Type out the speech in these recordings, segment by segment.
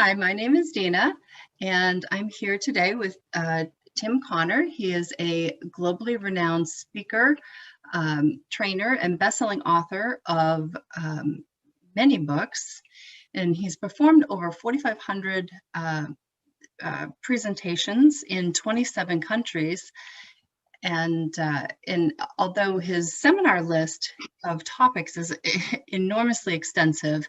Hi, my name is Dana, and I'm here today with Tim Connor. He is a globally renowned speaker, trainer, and best-selling author of many books, and he's performed over 4,500 presentations in 27 countries. And although his seminar list of topics is enormously extensive,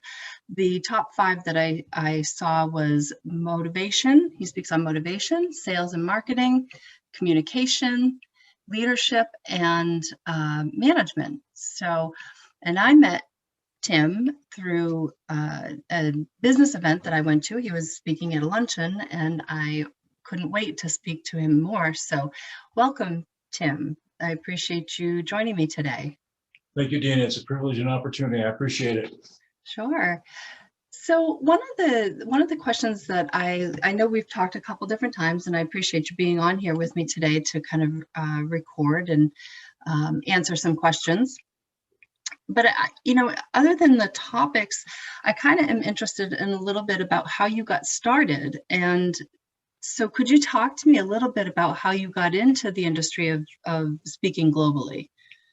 the top 5 that I saw was motivation. He speaks on motivation, sales and marketing, communication, leadership, and management. So, and I met Tim through a business event that I went to. He was speaking at a luncheon, and I couldn't wait to speak to him more. So welcome, Tim. I appreciate you joining me today. Thank you, Dana. It's a privilege and opportunity. I appreciate it. Sure. So one of the questions that I know we've talked a couple different times, and I appreciate you being on here with me today to kind of record and answer some questions. But other than the topics, I kind of am interested in a little bit about how you got started. And so could you talk to me a little bit about how you got into the industry of speaking globally?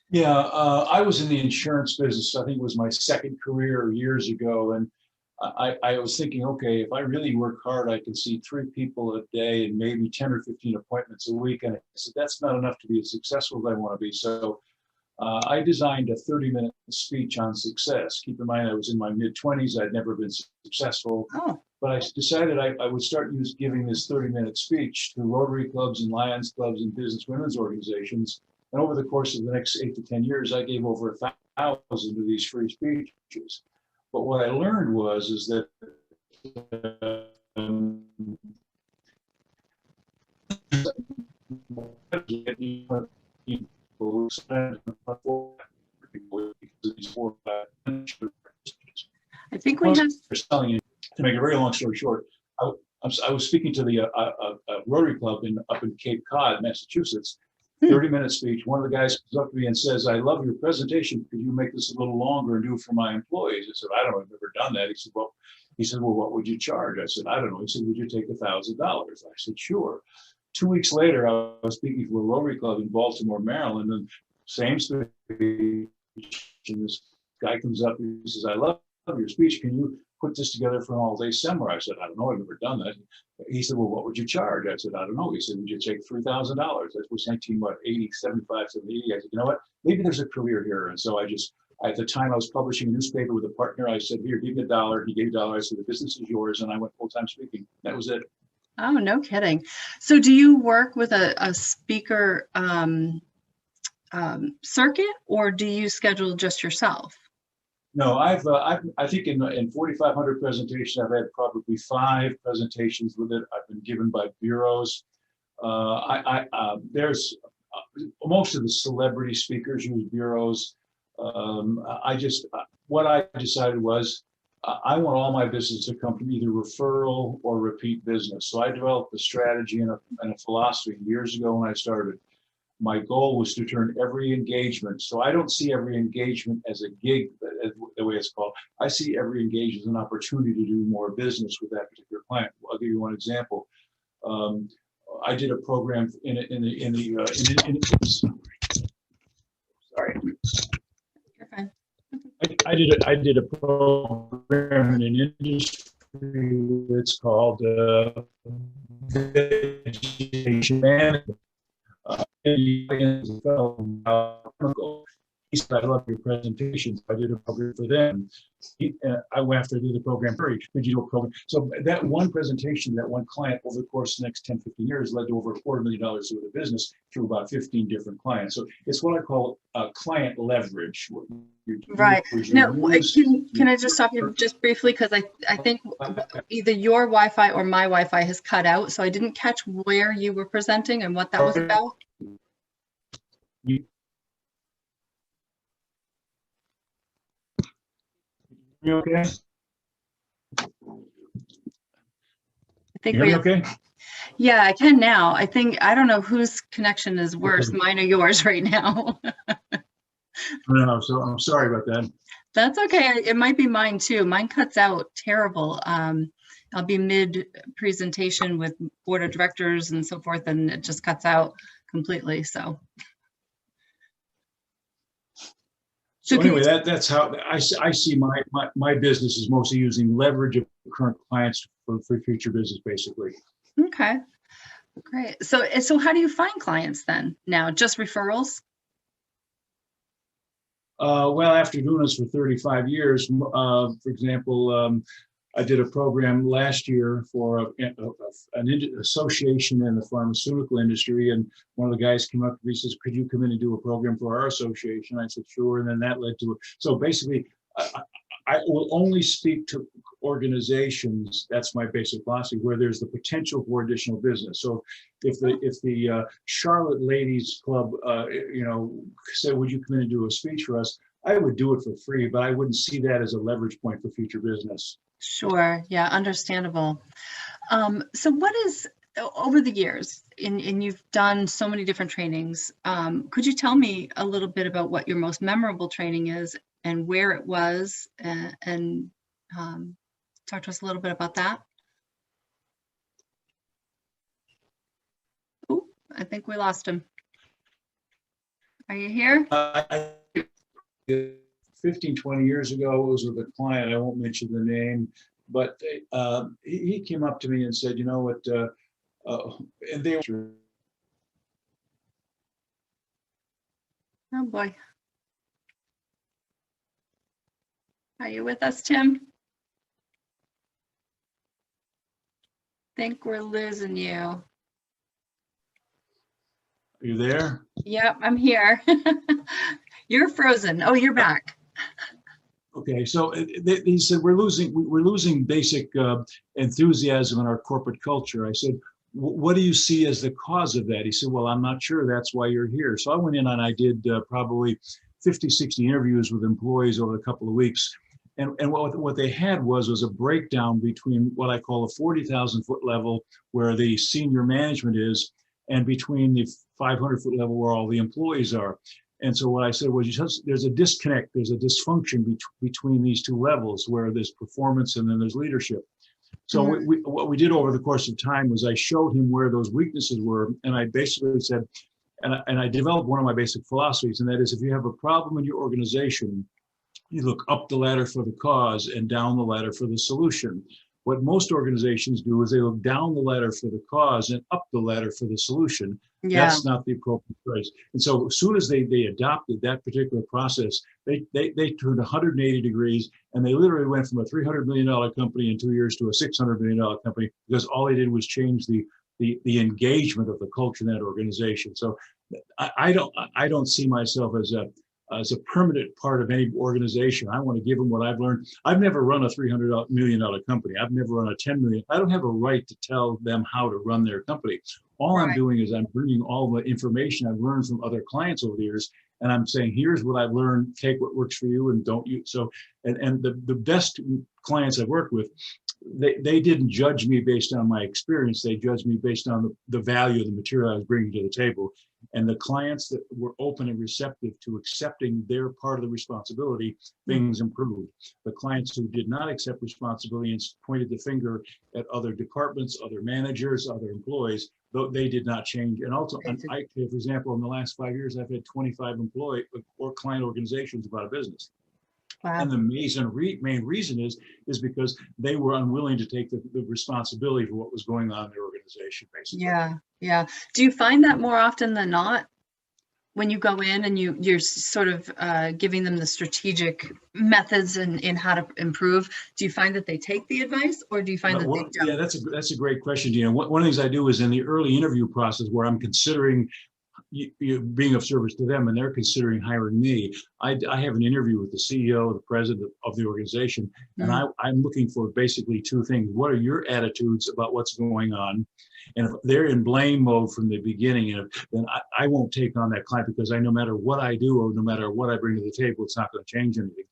Yeah, I was in the insurance business. I think it was my second career years ago. And I was thinking, okay, if I really work hard, I can see 3 people a day and maybe 10 or 15 appointments a week. And I said, that's not enough to be as successful as I want to be. So I designed a 30-minute speech on success. Keep in mind, I was in my mid-20s. I'd never been successful. Oh. But I decided I would start giving this 30-minute speech to Rotary clubs and Lions clubs and business women's organizations. And over the course of the next 8 to 10 years, I gave over 1,000 of these free speeches. But what I learned is that I think we have. To make a very long story short, I was speaking to the Rotary Club up in Cape Cod, Massachusetts. 30-minute speech. One of the guys comes up to me and says, "I love your presentation. Could you make this a little longer and do it for my employees?" I said, "I don't know. I've never done that." He said, "Well, what would you charge?" I said, "I don't know." He said, "Would you take $1,000?" I said, "Sure." 2 weeks later, I was speaking for a Rotary Club in Baltimore, Maryland, and same speech. And this guy comes up and he says, "I love your speech. Can you put this together for an all-day seminar?" I said, "I don't know. I've never done that." He said, "Well, what would you charge?" I said, "I don't know." He said, "Would you take $3,000? That was 75, 80. I said, "You know what? Maybe there's a career here." And so at the time I was publishing a newspaper with a partner. I said, "Here, give me $1." He gave $1. I said, "The business is yours." And I went full-time speaking. That was it. Oh, no kidding. So do you work with a speaker circuit, or do you schedule just yourself? No, I think in 4,500 presentations, I've had probably 5 presentations with it. I've been given by bureaus. There's most of the celebrity speakers use bureaus. What I decided was I want all my business to come from either referral or repeat business. So I developed a strategy and a philosophy years ago when I started. My goal was to turn every engagement. So I don't see every engagement as a gig, the way it's called. I see every engagement as an opportunity to do more business with that particular client. I'll give you one example. I did a program sorry. You're fine. I did a program in an industry that's called vegetation management. He said, "I love your presentations." I did a program for them. I went after I did the program for each digital program. So that one presentation, that one client over the course of the next 10, 15 years led to over $250,000 worth of business through about 15 different clients. So it's what I call client leverage. Right. Now, can I just stop you just briefly? Because I think either your Wi-Fi or my Wi-Fi has cut out. So I didn't catch where you were presenting and what that was about. You okay? I think you hear me okay? Yeah, I can now. I don't know whose connection is worse, mine or yours right now. No, so I'm sorry about that. That's okay. It might be mine too. Mine cuts out terrible. I'll be mid presentation with board of directors and so forth, and it just cuts out completely. So So anyway, that's how I see my business is mostly using leverage of current clients for future business, basically. okay, great. So how do you find clients then now? Just referrals? Well, after doing this for 35 years, for example, I did a program last year for an association in the pharmaceutical industry, and one of the guys came up to me and says, "Could you come in and do a program for our association?" I said, "Sure," and then that led to it. So basically, I will only speak to organizations. That's my basic philosophy, where there's the potential for additional business. So if the Charlotte Ladies Club, said, "Would you come in and do a speech for us?" I would do it for free, but I wouldn't see that as a leverage point for future business. Sure. Yeah, understandable. So what is, over the years, and you've done so many different trainings, could you tell me a little bit about what your most memorable training is and where it was, and talk to us a little bit about that? Oh, I think we lost him. Are you here? 15, 20 years ago, it was with a client, I won't mention the name, but he came up to me and said, "You know what, and they were..." Oh boy. Are you with us, Tim? Think we're losing you. Are you there? Yep, I'm here. You're frozen. Oh, you're back. Okay, so he said, we're losing basic enthusiasm in our corporate culture. I said, "What do you see as the cause of that?" He said, "Well, I'm not sure. That's why you're here." So I went in and I did probably 50, 60 interviews with employees over a couple of weeks. And what they had was a breakdown between what I call the 40,000-foot level, where the senior management is, and between the 500-foot level where all the employees are. And so what I said was, there's a disconnect, there's a dysfunction between these two levels, where there's performance and then there's leadership. So what we did over the course of time was I showed him where those weaknesses were, and I basically said, and I developed one of my basic philosophies, and that is, if you have a problem in your organization, you look up the ladder for the cause and down the ladder for the solution. What most organizations do is they look down the ladder for the cause and up the ladder for the solution. Yeah. That's not the appropriate choice. And so as soon as they adopted that particular process, they turned 180 degrees, and they literally went from a $300 million company in 2 years to a $600 million company, because all they did was change the engagement of the culture in that organization. So I don't see myself as a permanent part of any organization. I want to give them what I've learned. I've never run a $300 million company. I've never run a 10 million. I don't have a right to tell them how to run their company. All I'm doing is I'm bringing all the information I've learned from other clients over the years, and I'm saying, here's what I've learned, take what works for you and don't you. So, and the best clients I've worked with, they didn't judge me based on my experience. They judged me based on the value of the material I was bringing to the table. And the clients that were open and receptive to accepting their part of the responsibility, things improved. The clients who did not accept responsibility and pointed the finger at other departments, other managers, other employees, though they did not change. And also, for example, in the last 5 years, I've had 25 employee or client organizations about a business. Wow. And the main reason is because they were unwilling to take the responsibility for what was going on in their organization, basically. Yeah, yeah. Do you find that more often than not, when you go in and you're sort of giving them the strategic methods in how to improve? Do you find that they take the advice, or do you find that they don't? Yeah, that's a great question, Gina. One of the things I do is in the early interview process, where I'm considering you being of service to them and they're considering hiring me, I have an interview with the CEO, the president of the organization, and I'm looking for basically two things. What are your attitudes about what's going on? And if they're in blame mode from the beginning, then I won't take on that client, because I, no matter what I do or no matter what I bring to the table, it's not going to change anything.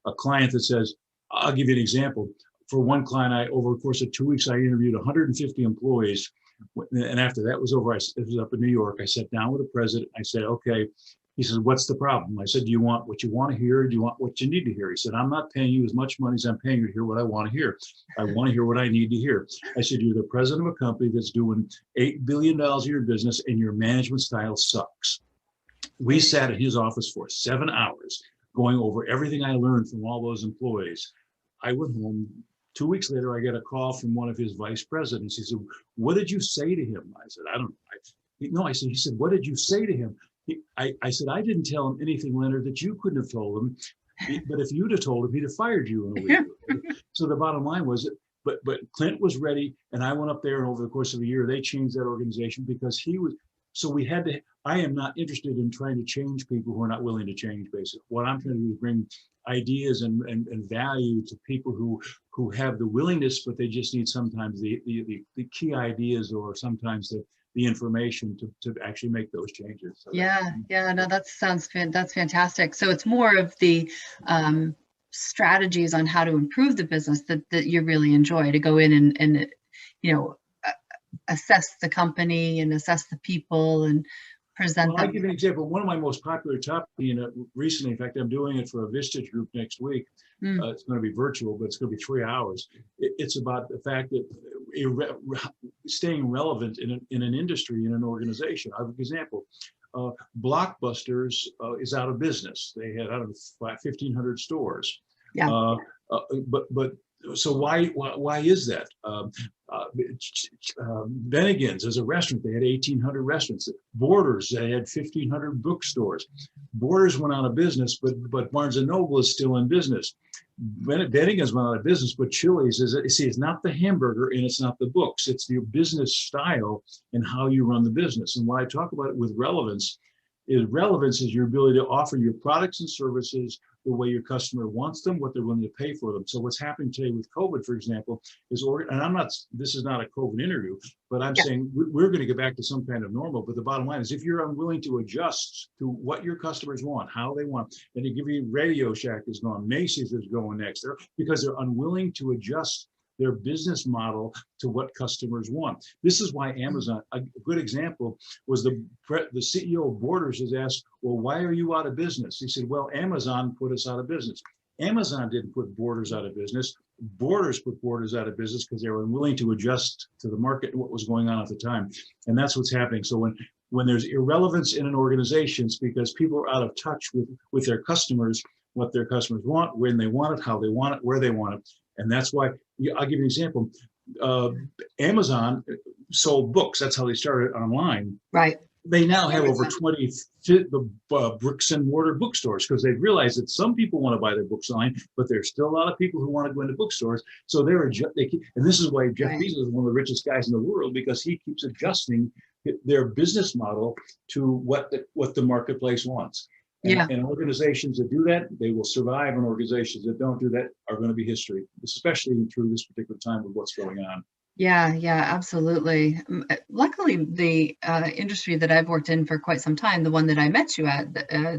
A client that says, I'll give you an example. For one client, over the course of 2 weeks, I interviewed 150 employees. And after that was over, it was up in New York. I sat down with the president. I said, okay, He says, what's the problem? I said, do you want what you want to hear? Do you want what you need to hear? He said, I'm not paying you as much money as I'm paying you to hear what I want to hear. I want to hear what I need to hear. I said, you're the president of a company that's doing $8 billion a year business and your management style sucks. We sat in his office for 7 hours going over everything I learned from all those employees. I went home. 2 weeks later, I get a call from one of his vice presidents. He said, what did you say to him? I said, I don't know. I said, he said, what did you say to him? I said, I didn't tell him anything, Leonard, that you couldn't have told him. But if you'd have told him, he'd have fired you in a week. So the bottom line was, but Clint was ready. And I went up there, and over the course of a year, they changed that organization because he was. So we had to, I am not interested in trying to change people who are not willing to change, basically. What I'm trying to do is bring ideas and value to people who have the willingness, but they just need sometimes the key ideas or sometimes the information to actually make those changes. So yeah, no, that's fantastic. So it's more of the strategies on how to improve the business that you really enjoy, to go in and you know, assess the company and assess the people and present them. I'll give you an example. One of my most popular topics recently, in fact, I'm doing it for a Vistage group next week. It's going to be virtual, but it's going to be 3 hours. It's about the fact that staying relevant in an industry, in an organization. I'll give you an example. Blockbusters is out of business. They had, 1,500 stores. Yeah. But so why is that? Bennigan's as a restaurant, they had 1,800 restaurants. Borders, they had 1,500 bookstores. Borders went out of business, but Barnes and Noble is still in business. Bennigan's went out of business, but Chili's it's not the hamburger and it's not the books. It's your business style and how you run the business. And when I talk about it with relevance is your ability to offer your products and services the way your customer wants them, what they're willing to pay for them. So what's happening today with COVID, for example, is, and this is not a COVID interview, but I'm saying we're going to get back to some kind of normal. But the bottom line is, if you're unwilling to adjust to what your customers want, how they want, and to give you Radio Shack is gone, Macy's is going next, because they're unwilling to adjust their business model to what customers want. This is why Amazon, a good example was the CEO of Borders is asked, well, why are you out of business? He said, well, Amazon put us out of business. Amazon didn't put Borders out of business. Borders put Borders out of business because they were unwilling to adjust to the market and what was going on at the time. And that's what's happening. So when there's irrelevance in an organization, it's because people are out of touch with their customers, what their customers want, when they want it, how they want it, where they want it. And that's why, I'll give you an example. Amazon sold books. That's how they started online. Right. They now have over 20 bricks and mortar bookstores because they've realized that some people want to buy their books online, but there's still a lot of people who want to go into bookstores. So and this is why Jeff Bezos is one of the richest guys in the world, because he keeps adjusting their business model to what the marketplace wants. And organizations that do that, they will survive, and organizations that don't do that are going to be history, especially through this particular time with what's going on. Yeah, absolutely. Luckily, the industry that I've worked in for quite some time, the one that I met you at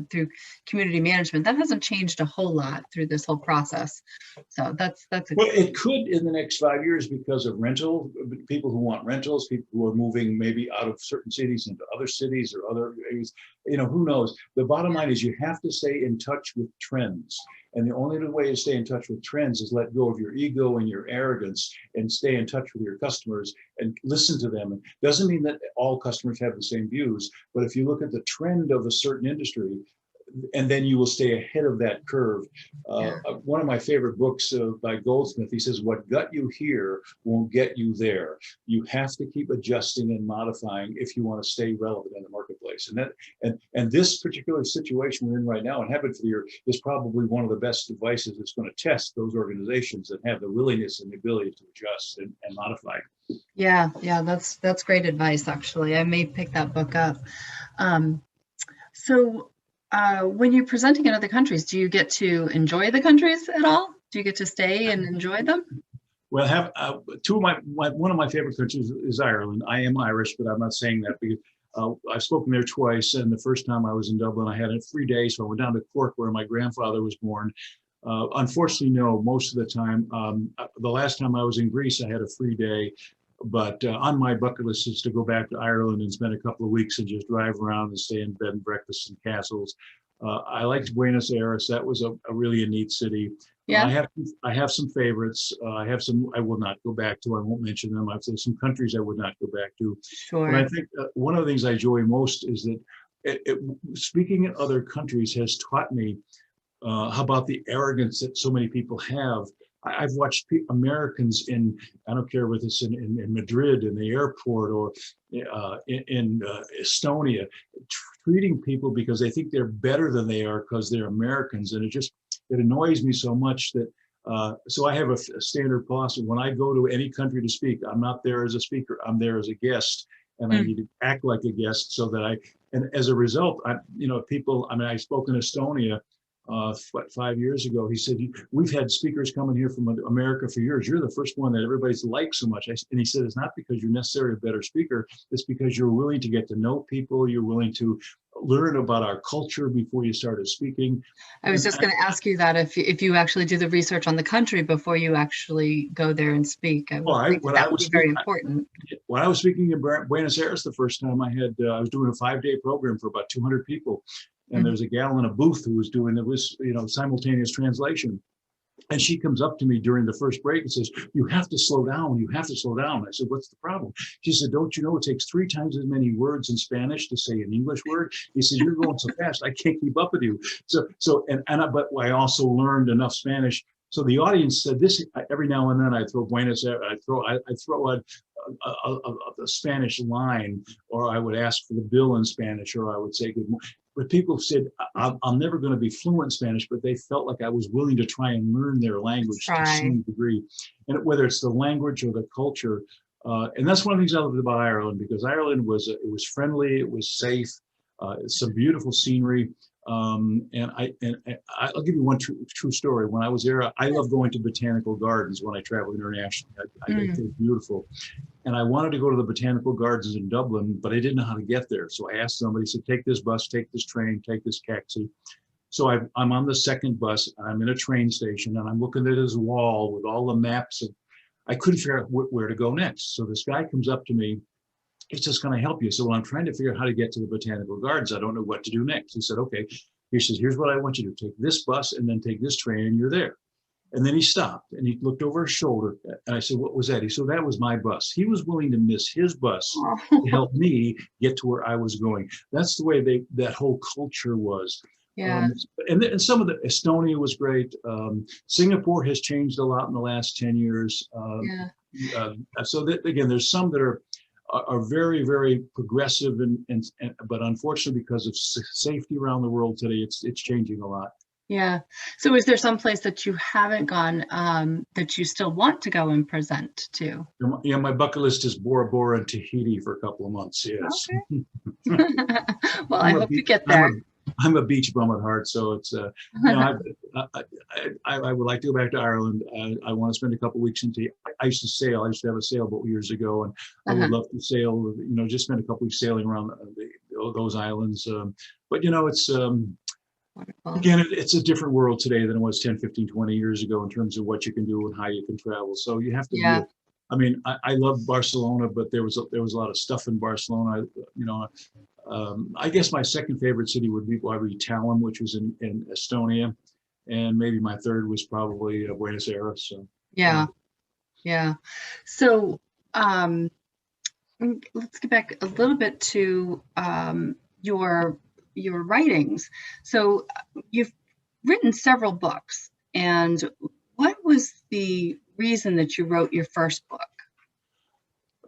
through community management, that hasn't changed a whole lot through this whole process. So that's well, it could in the next 5 years because of rental, people who want rentals, people who are moving maybe out of certain cities into other cities or other areas. Who knows? The bottom line is you have to stay in touch with trends. And the only way to stay in touch with trends is let go of your ego and your arrogance and stay in touch with your customers and listen to them. It doesn't mean that all customers have the same views, but if you look at the trend of a certain industry, and then you will stay ahead of that curve. One of my favorite books by Goldsmith, he says, what got you here won't get you there. You have to keep adjusting and modifying if you want to stay relevant in the marketplace. And this particular situation we're in right now, and happened for the year, is probably one of the best devices that's going to test those organizations that have the willingness and the ability to adjust and modify. Yeah, that's great advice, actually. I may pick that book up. When you're presenting in other countries, do you get to enjoy the countries at all? Do you get to stay and enjoy them? Well, one of my favorite countries is Ireland. I am Irish, but I'm not saying that because I've spoken there twice. And the first time I was in Dublin, I had a free day. So I went down to Cork where my grandfather was born. Unfortunately, no, most of the time. The last time I was in Greece, I had a free day. But on my bucket list is to go back to Ireland and spend a couple of weeks and just drive around and stay in bed and breakfast and castles. I liked Buenos Aires. That was a really a neat city. Yeah. I have some favorites. I have some I will not go back to. I won't mention them. I've some countries I would not go back to. Sure. But I think one of the things I enjoy most is that speaking in other countries has taught me how about the arrogance that so many people have. I've watched Americans I don't care whether it's in Madrid, in the airport, or in Estonia, treating people because they think they're better than they are because they're Americans. And it annoys me so much that, so I have a standard policy. When I go to any country to speak, I'm not there as a speaker, I'm there as a guest. And I need to act like a guest so that and as a result, I spoke in Estonia 5 years ago. He said, we've had speakers coming here from America for years. You're the first one that everybody's liked so much. And he said, it's not because you're necessarily a better speaker. It's because you're willing to get to know people. You're willing to learn about our culture before you started speaking. I was just going to ask you that if you actually do the research on the country before you actually go there and speak. That would be very important. When I was speaking in Buenos Aires the first time, I was doing a 5-day program for about 200 people. And there's a gal in a booth who was doing simultaneous translation. And she comes up to me during the first break and says, you have to slow down. You have to slow down. I said, what's the problem? She said, don't you know it takes 3 times as many words in Spanish to say an English word? He said, you're going so fast, I can't keep up with you. But I also learned enough Spanish. So the audience said this, every now and then I throw Buenos Aires, I throw a Spanish line, or I would ask for the bill in Spanish, or I would say good morning. But people said, I'm never going to be fluent in Spanish, but they felt like I was willing to try and learn their language to some degree. And whether it's the language or the culture. And that's one of the things I loved about Ireland, because Ireland was friendly, it was safe, it's some beautiful scenery. And I'll give you one true story. When I was there, I love going to botanical gardens when I travel internationally. I think they're beautiful. And I wanted to go to the botanical gardens in Dublin, but I didn't know how to get there. So I asked somebody, said, take this bus, take this train, take this taxi. So I'm on the second bus, I'm in a train station, and I'm looking at this wall with all the maps. I couldn't figure out where to go next. So this guy comes up to me. He says, can I help you? So well, I'm trying to figure out how to get to the botanical gardens. I don't know what to do next. He said, okay. He says, here's what I want you to do. Take this bus and then take this train and you're there. And then he stopped and he looked over his shoulder. And I said, what was that? He said, that was my bus. He was willing to miss his bus to help me get to where I was going. That's the way that whole culture was. Yeah. And some of the Estonia was great. Singapore has changed a lot in the last 10 years. So that, again, there's some that are very, very progressive, but unfortunately, because of safety around the world today, it's changing a lot. Yeah. So is there some place that you haven't gone that you still want to go and present to? Yeah, my bucket list is Bora Bora and Tahiti for a couple of months. Yes. Okay. Well, I hope you get there. I'm a beach bum at heart, so it's I would like to go back to Ireland. I want to spend a couple of weeks in Tahiti. I used to sail. I used to have a sailboat years ago, and I would love to sail. Just spend a couple of weeks sailing around those islands. But it's again, it's a different world today than it was 10, 15, 20 years ago in terms of what you can do and how you can travel. So you have to. I mean, I love Barcelona, but there was a lot of stuff in Barcelona. I guess my second favorite city would be Tallinn, which was in Estonia, and maybe my third was probably Buenos Aires. So yeah. So let's get back a little bit to your writings. So you've written several books, and what was the reason that you wrote your first book?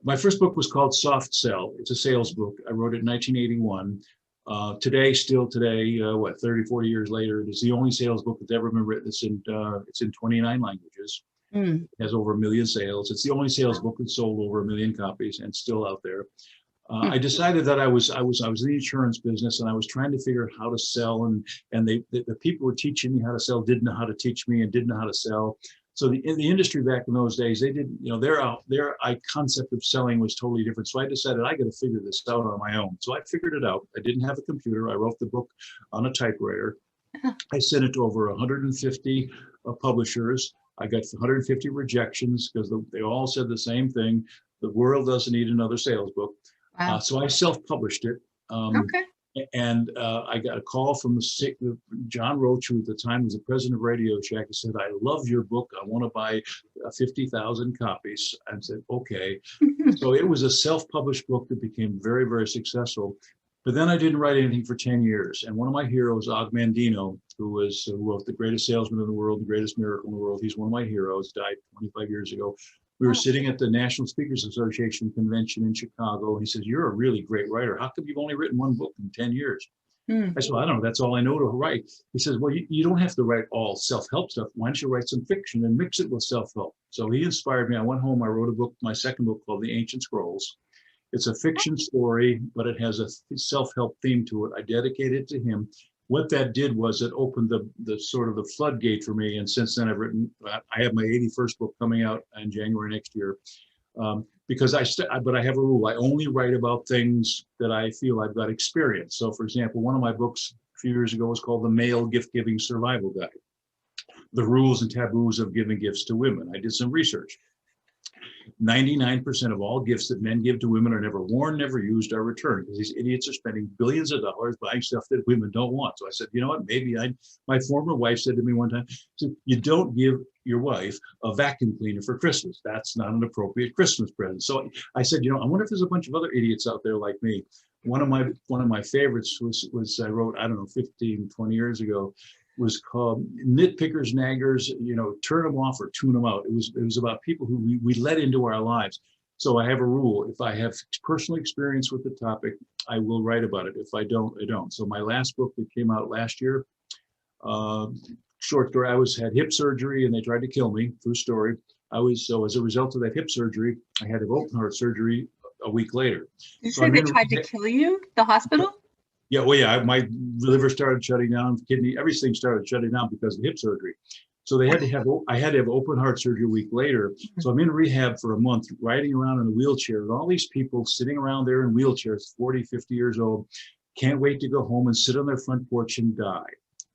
My first book was called Soft Sell. It's a sales book. I wrote it in 1981. Still today, 30, 40 years later, it is the only sales book that's ever been written. It's in 29 languages. It has over 1 million sales. It's the only sales book that sold over 1 million copies and still out there. I decided that I was in the insurance business, and I was trying to figure out how to sell, and the people who were teaching me how to sell didn't know how to teach me and didn't know how to sell. So in the industry back in those days, they didn't, their concept of selling was totally different. So I decided I got to figure this out on my own. So I figured it out. I didn't have a computer. I wrote the book on a typewriter. I sent it to over 150 publishers. I got 150 rejections because they all said the same thing. The world doesn't need another sales book. Wow. So I self-published it. Okay. And I got a call from John Roach, who at the time was the president of Radio Shack. He said, I love your book. I want to buy 50,000 copies. I said, okay. So it was a self-published book that became very, very successful. But then I didn't write anything for 10 years. And one of my heroes, Og Mandino, who wrote The Greatest Salesman in the World, The Greatest Miracle in the World. He's one of my heroes, died 25 years ago. We were sitting at the National Speakers Association convention in Chicago. He says, you're a really great writer. How come you've only written one book in 10 years? I said, well, I don't know. That's all I know to write. He says, well, you don't have to write all self-help stuff. Why don't you write some fiction and mix it with self-help? So he inspired me. I went home. I wrote a book, my second book called The Ancient Scrolls. It's a fiction story, but it has a self-help theme to it. I dedicated it to him. What that did was it opened the sort of the floodgate for me. And since then I have my 81st book coming out in January next year. Because but I have a rule. I only write about things that I feel I've got experience. So for example, one of my books a few years ago was called The Male Gift Giving Survival Guide. The rules and taboos of giving gifts to women. I did some research. 99% of all gifts that men give to women are never worn, never used, or returned, because these idiots are spending billions of dollars buying stuff that women don't want. So I said, you know what, my former wife said to me one time, you don't give your wife a vacuum cleaner for Christmas. That's not an appropriate Christmas present. So I said, I wonder if there's a bunch of other idiots out there like me. One of my favorites was I wrote, I don't know, 15, 20 years ago, was called Nitpickers, Naggers, turn them off or tune them out. It was about people who we let into our lives. So I have a rule. If I have personal experience with the topic, I will write about it. If I don't, I don't. So my last book that came out last year, short story, I had hip surgery and they tried to kill me, true story. So as a result of that hip surgery, I had to have open heart surgery a week later. You say they tried to kill you, the hospital? Yeah, well, yeah, my liver started shutting down, kidney, everything started shutting down because of hip surgery. So I had to have open heart surgery a week later. So I'm in rehab for a month, riding around in a wheelchair, and all these people sitting around there in wheelchairs, 40, 50 years old, can't wait to go home and sit on their front porch and die.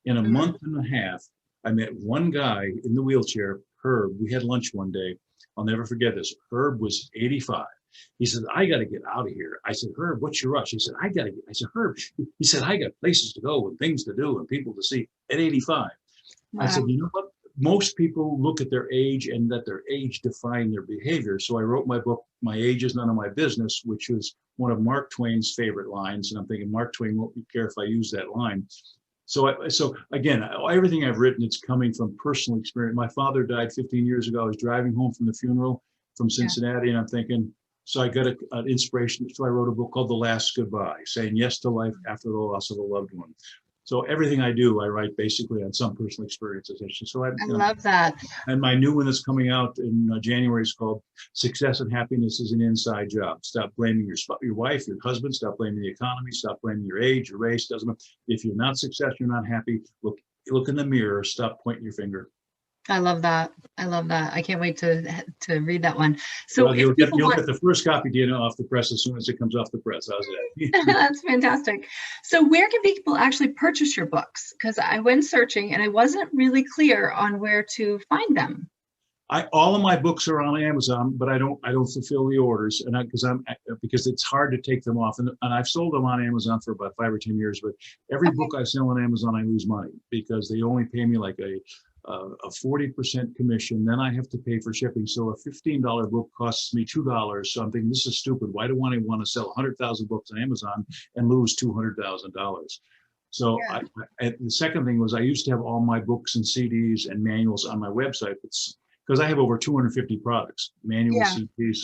In a month and a half, I met one guy in the wheelchair, Herb. We had lunch one day. I'll never forget this. Herb was 85. He said, I got to get out of here. I said, Herb, what's your rush? He said, I said, Herb, he said, I got places to go and things to do and people to see at 85. Wow. I said, you know what? Most people look at their age and let their age define their behavior. So I wrote my book, My Age is None of My Business, which was one of Mark Twain's favorite lines. And I'm thinking Mark Twain won't care if I use that line. So again, everything I've written, it's coming from personal experience. My father died 15 years ago. I was driving home from the funeral from Cincinnati, and I'm thinking, so I got an inspiration. So I wrote a book called The Last Goodbye, saying yes to life after the loss of a loved one. So everything I do, I write basically on some personal experiences. So I love that. And my new one that's coming out in January is called Success and Happiness is an Inside Job. Stop blaming your wife, your husband. Stop blaming the economy. Stop blaming your age, your race. Doesn't matter. If you're not successful, you're not happy. Look in the mirror. Stop pointing your finger. I love that. I can't wait to read that one. So well, you'll get the first copy, Dina, off the press as soon as it comes off the press. How's that? That's fantastic. So where can people actually purchase your books? Because I went searching and I wasn't really clear on where to find them. All of my books are on Amazon, but I don't fulfill the orders, and because it's hard to take them off. And I've sold them on Amazon for about 5 or 10 years. But every book I sell on Amazon, I lose money because they only pay me like a 40% commission. Then I have to pay for shipping. So a $15 book costs me $2. So I'm thinking, this is stupid. Why do I want to sell 100,000 books on Amazon and lose $200,000? So the second thing was I used to have all my books and CDs and manuals on my website. Because I have over 250 products, manuals, CDs.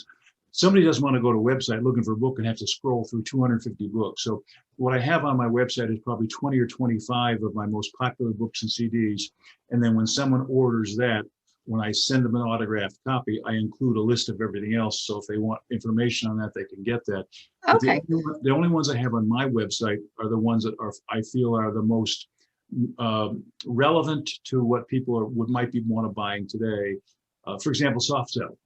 Somebody doesn't want to go to a website looking for a book and have to scroll through 250 books. So what I have on my website is probably 20 or 25 of my most popular books and CDs. And then when someone orders that, when I send them an autographed copy, I include a list of everything else. So if they want information on that, they can get that. Okay. The only ones I have on my website are the ones that I feel are the most relevant to what people might be want to buying today. For example, soft sell.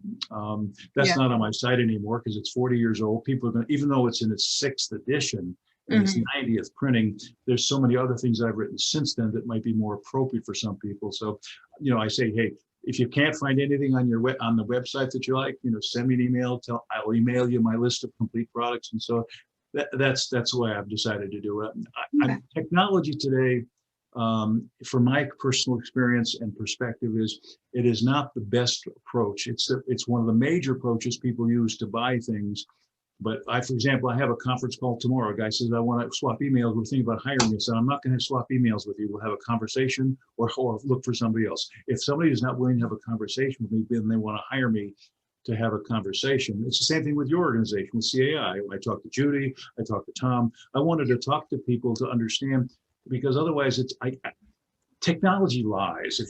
That's not on my site anymore because it's 40 years old. People are going to, even though it's in its 6th edition and its 90th printing, there's so many other things I've written since then that might be more appropriate for some people. So, I say, hey, if you can't find anything on your on the website that you like, send me an email. I'll email you my list of complete products. And so that's the way I've decided to do it. Technology today, from my personal experience and perspective, it is not the best approach. It's one of the major approaches people use to buy things. But for example, I have a conference call tomorrow. A guy says, I want to swap emails. We're thinking about hiring you. So I'm not going to swap emails with you. We'll have a conversation or look for somebody else. If somebody is not willing to have a conversation with me, then they want to hire me to have a conversation. It's the same thing with your organization, with CAI. I talked to Judy, I talked to Tom. I wanted to talk to people to understand, because otherwise technology lies.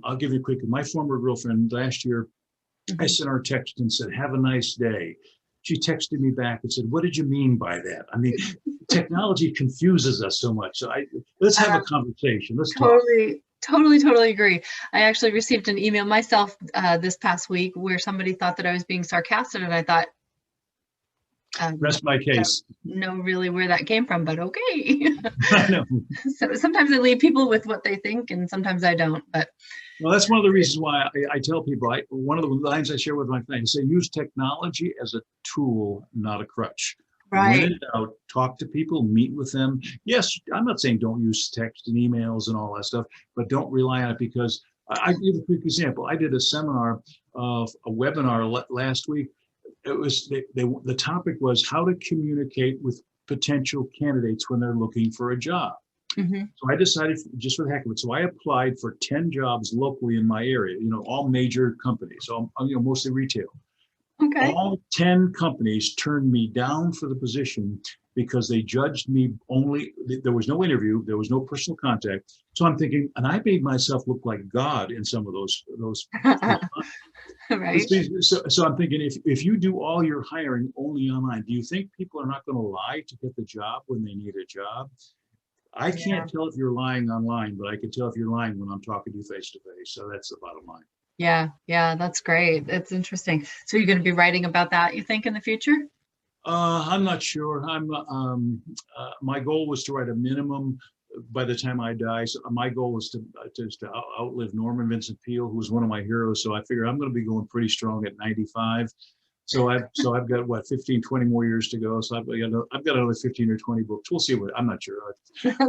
I'll give you a quick, my former girlfriend last year, I sent her a text and said, have a nice day. She texted me back and said, what did you mean by that? I mean, technology confuses us so much. So let's have a conversation. Let's talk. Totally agree. I actually received an email myself this past week where somebody thought that I was being sarcastic, and I thought, rest my case. Know really where that came from, but okay. I know. So sometimes I leave people with what they think, and sometimes I don't. But well, that's one of the reasons why I tell people. One of the lines I share with my friends: say, use technology as a tool, not a crutch. Right. When in doubt, talk to people, meet with them. Yes, I'm not saying don't use text and emails and all that stuff, but don't rely on it, because I give a quick example. I did a seminar, a webinar last week. It was the topic was how to communicate with potential candidates when they're looking for a job. So I decided, just for the heck of it, so I applied for 10 jobs locally in my area, all major companies, so mostly retail. Okay. All 10 companies turned me down for the position because they judged me there was no interview, there was no personal contact. So I'm thinking, and I made myself look like God in some of those. Right. So I'm thinking, if you do all your hiring only online, do you think people are not going to lie to get the job when they need a job? I can't tell if you're lying online, but I can tell if you're lying when I'm talking to you face to face. So that's the bottom line. Yeah, that's great. It's interesting. So you're going to be writing about that, you think, in the future? I'm not sure. My goal was to write a minimum by the time I die. So my goal was to outlive Norman Vincent Peale, who was one of my heroes. So I figure I'm going to be going pretty strong at 95. So I've got 15, 20 more years to go. So I've got another 15 or 20 books. We'll see I'm not sure.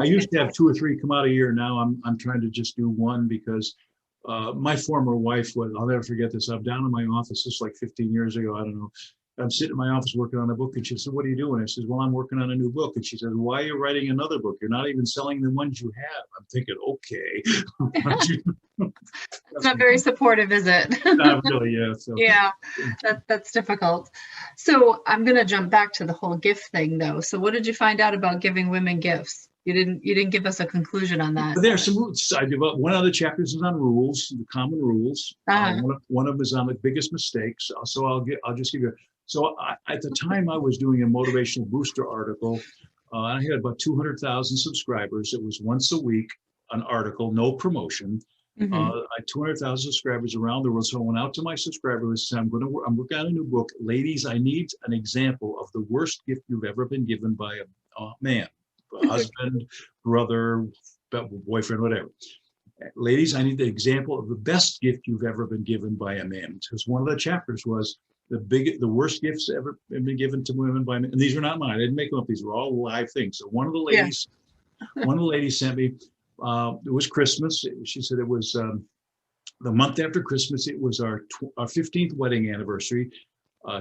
I used to have 2 or 3 come out a year. Now I'm trying to just do one, because my former wife I'll never forget this. I'm down in my office, this is like 15 years ago. I don't know. I'm sitting in my office working on a book, and she said, what are you doing? I said, well, I'm working on a new book. And she said, why are you writing another book? You're not even selling the ones you have. I'm thinking, okay. It's not very supportive, is it? Not really, yeah. So. Yeah, that's difficult. So I'm going to jump back to the whole gift thing, though. So what did you find out about giving women gifts? You didn't give us a conclusion on that. There's some rules. I give up. One of the chapters is on rules, the common rules. One of them is on the biggest mistakes. So I'll just give you. So at the time I was doing a motivational booster article, I had about 200,000 subscribers. It was once a week, an article, no promotion. I had 200,000 subscribers around the world. So I went out to my subscriber list and said, I'm working on a new book. Ladies, I need an example of the worst gift you've ever been given by a man, a husband, brother, boyfriend, whatever. Ladies, I need the example of the best gift you've ever been given by a man. Because one of the chapters was the worst gifts ever been given to women by men. And these are not mine. I didn't make them up. These were all live things. So one of the ladies sent me, it was Christmas. She said it was the month after Christmas. It was our 15th wedding anniversary.